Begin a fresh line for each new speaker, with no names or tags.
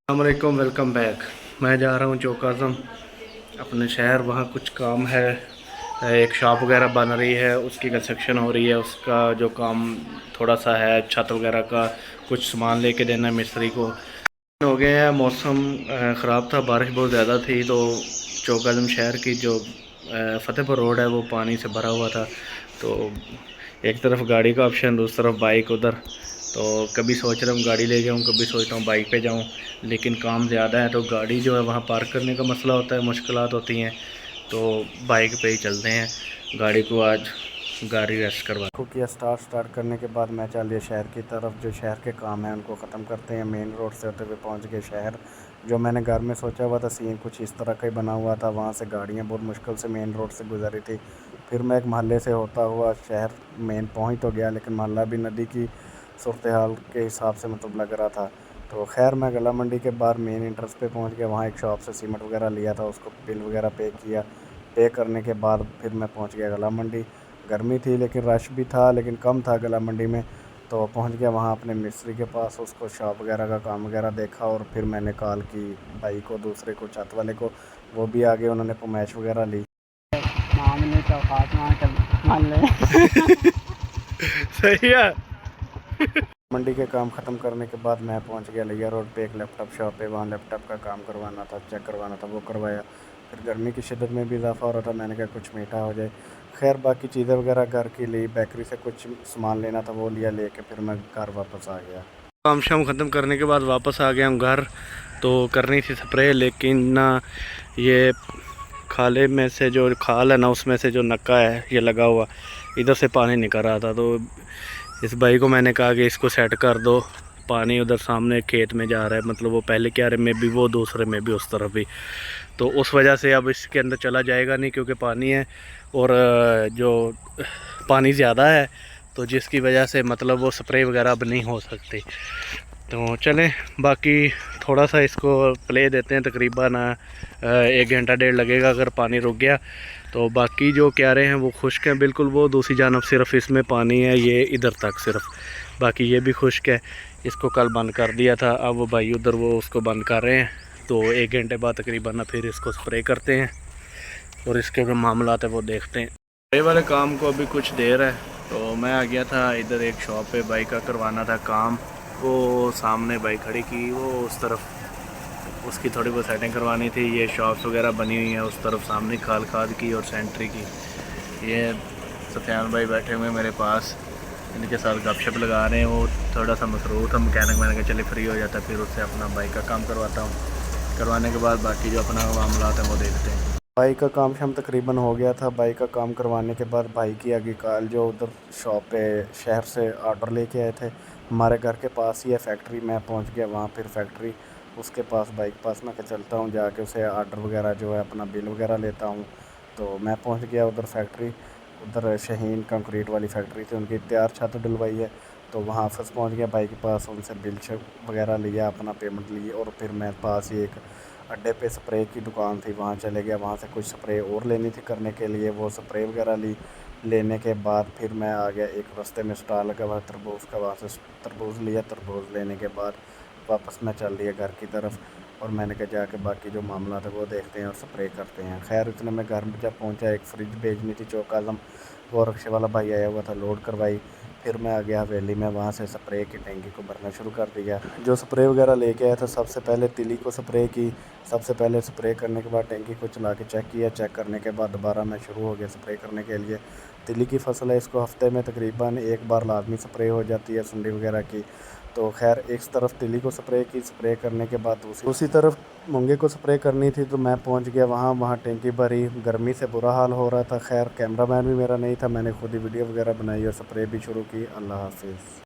السلام علیکم، welcome back. میں جا رہا ہوں چوک اعظم اپنے شہر، وہاں کچھ کام ہے، ایک شاپ وغیرہ بن رہی ہے، اس کی کنسٹرکشن ہو رہی ہے، اس کا جو کام تھوڑا سا ہے، چھت وغیرہ کا کچھ سامان لے کے دینا ہے مستری کو۔ ہو گئے ہیں، موسم خراب تھا، بارش بہت زیادہ تھی، تو چوک اعظم شہر کی جو فتح پور روڈ ہے وہ پانی سے بھرا ہوا تھا، تو ایک طرف گاڑی کا آپشن، دوسری طرف بائک ادھر، تو کبھی سوچ رہا ہوں گاڑی لے جاؤں، کبھی سوچتا ہوں بائک پہ جاؤں، لیکن کام زیادہ ہے تو گاڑی جو ہے وہاں پارک کرنے کا مسئلہ ہوتا ہے، مشکلات ہوتی ہیں، تو بائک پہ ہی چلتے ہیں۔ گاڑی کو آج گاڑی ریسٹ کروا کیا سٹارٹ کرنے کے بعد میں چل دیا شہر کی طرف، جو شہر کے کام ہیں ان کو ختم کرتے ہیں۔ مین روڈ سے ہوتے ہوئے پہنچ گئے شہر، جو میں نے گھر میں سوچا ہوا تھا سین کچھ اس طرح کا ہی بنا ہوا تھا، وہاں سے گاڑیاں بہت مشکل سے مین روڈ سے گزر رہی تھی۔ پھر میں ایک محلے سے ہوتا ہوا شہر مین پہنچ تو گیا، لیکن محلہ بھی ندی کی صورتحال کے حساب سے لگ رہا تھا، تو خیر میں گلا منڈی کے باہر مین انٹرس پہ پہنچ گیا، وہاں ایک شاپ سے سیمنٹ وغیرہ لیا تھا، اس کو بل وغیرہ پے کیا، پے کرنے کے بعد پھر میں پہنچ گیا گلا منڈی۔ گرمی تھی لیکن رش بھی تھا، لیکن کم تھا گلا منڈی میں، تو پہنچ گیا وہاں اپنے مستری کے پاس، اس کو شاپ وغیرہ کا کام وغیرہ دیکھا، اور پھر میں نے کال کی بھائی کو، دوسرے کو، چھت والے کو، وہ بھی آگے، انہوں نے پمائش وغیرہ لی۔ صحیح ہے۔ منڈی کے کام ختم کرنے کے بعد میں پہنچ گیا لیا روڈ پہ ایک لیپ ٹاپ شاپ پہ، وہاں لیپ ٹاپ کا کام کروانا تھا، چیک کروانا تھا، وہ کروایا۔ پھر گرمی کی شدت میں بھی اضافہ ہو رہا تھا، میں نے کہا کچھ میٹھا ہو جائے، خیر باقی چیزیں وغیرہ گھر کی لی، بیکری سے کچھ سامان لینا تھا وہ لیا، لے کے پھر میں گھر واپس آ گیا۔ کام شام ختم کرنے کے بعد واپس آ گیا ہوں گھر، تو کرنی تھی سپرے، لیکن یہ کھالے میں سے جو کھال ہے نا، اس میں سے جو نکا ہے یہ لگا ہوا، ادھر سے پانی نکل رہا تھا، تو اس بھائی کو میں نے کہا کہ اس کو سیٹ کر دو، پانی ادھر سامنے کھیت میں جا رہا ہے، مطلب وہ پہلے کیارے میں بھی، وہ دوسرے میں بھی، اس طرف بھی، تو اس وجہ سے اب اس کے اندر چلا جائے گا نہیں، کیونکہ پانی ہے، اور جو پانی زیادہ ہے، تو جس کی وجہ سے مطلب وہ سپرے وغیرہ اب نہیں ہو سکتی، تو چلیں باقی تھوڑا سا اس کو پلے دیتے ہیں، تقریباً 1 گھنٹہ 1.5 لگے گا اگر پانی رک گیا، تو باقی جو کیارے ہیں وہ خشک ہیں بالکل، وہ دوسری جانب صرف اس میں پانی ہے، یہ ادھر تک صرف، باقی یہ بھی خشک ہے۔ اس کو کل بند کر دیا تھا، اب وہ بھائی ادھر وہ اس کو بند کر رہے ہیں، تو 1 گھنٹے بعد تقریباً پھر اس کو سپرے کرتے ہیں، اور اس کے جو معاملات ہیں وہ دیکھتے ہیں۔ سپرے والے کام کو ابھی کچھ دیر ہے، تو میں آ گیا تھا ادھر ایک شاپ پہ، بائک کا کروانا تھا کام، وہ سامنے بائک کھڑی کی، وہ اس طرف اس کی تھوڑی بہت سیٹنگ کروانی تھی، یہ شاپس وغیرہ بنی ہوئی ہیں اس طرف سامنے، کھاد کی اور سینٹری کی۔ یہ سفیان بھائی بیٹھے ہوئے میرے پاس، ان کے ساتھ گپ شپ لگا رہے ہیں، وہ تھوڑا سا مصروف تھا مکینک، میں نے کہا چلے فری ہو جاتا ہے، پھر اس سے اپنا بائک کا کام کرواتا ہوں، کروانے کے بعد باقی جو اپنا معاملات ہیں وہ دیکھتے ہیں۔ بائک کا کام شام تقریباً ہو گیا تھا، بائک کا کام کروانے کے بعد بھائی کی آگے کال، جو ادھر شاپ پہ شہر سے آرڈر لے کے آئے تھے، ہمارے گھر کے پاس ہی ہے فیکٹری، میں پہنچ گیا وہاں، پھر فیکٹری اس کے پاس بائک پاس میں کہ چلتا ہوں، جا کے اسے آرڈر وغیرہ جو ہے اپنا بل وغیرہ لیتا ہوں، تو میں پہنچ گیا ادھر فیکٹری، ادھر شہین کنکریٹ والی فیکٹری تھی، ان کی تیار چھت ڈلوائی ہے، تو وہاں آفس پہنچ گیا بائک کے پاس، ان سے بل وغیرہ لیا، اپنا پیمنٹ لی، اور پھر میں پاس ہی ایک اڈے پہ سپرے کی دکان تھی وہاں چلے گیا، وہاں سے کچھ سپرے اور لینی تھی کرنے کے لیے، وہ سپرے وغیرہ لی، لینے کے بعد پھر میں آ گیا ایک رستے میں اسٹال لگا ہوا تربوز کا، وہاں سے تربوز لیا، تربوز لینے کے بعد واپس میں چل دیا گھر کی طرف، اور میں نے کہا جا کے باقی جو معاملات ہیں وہ دیکھتے ہیں اور سپرے کرتے ہیں۔ خیر اتنے میں گھر میں جب پہنچا، ایک فریج بھیجنی تھی چوک اعظم، وہ رکشے والا بھائی آیا ہوا تھا، لوڈ کروائی، پھر میں آ گیا حویلی میں، وہاں سے سپرے کی ٹینکی کو بھرنا شروع کر دیا، جو سپرے وغیرہ لے کے آیا تھا، سب سے پہلے تلی کو سپرے کی، سب سے پہلے سپرے کرنے کے بعد ٹینکی کو چلا کے چیک کیا، چیک کرنے کے بعد دوبارہ میں شروع ہو گیا سپرے کرنے کے لیے۔ تلی کی فصل ہے، اس کو ہفتے میں تقریباً 1 بار لازمی سپرے ہو جاتی ہے سنڈی وغیرہ کی، تو خیر ایک طرف تلی کو سپرے کی، سپرے کرنے کے بعد دوسری طرف مونگے کو سپرے کرنی تھی، تو میں پہنچ گیا وہاں ٹینکی بھری، گرمی سے برا حال ہو رہا تھا، خیر کیمرہ مین بھی میرا نہیں تھا، میں نے خود ہی ویڈیو وغیرہ بنائی اور سپرے بھی شروع کی۔ اللہ حافظ۔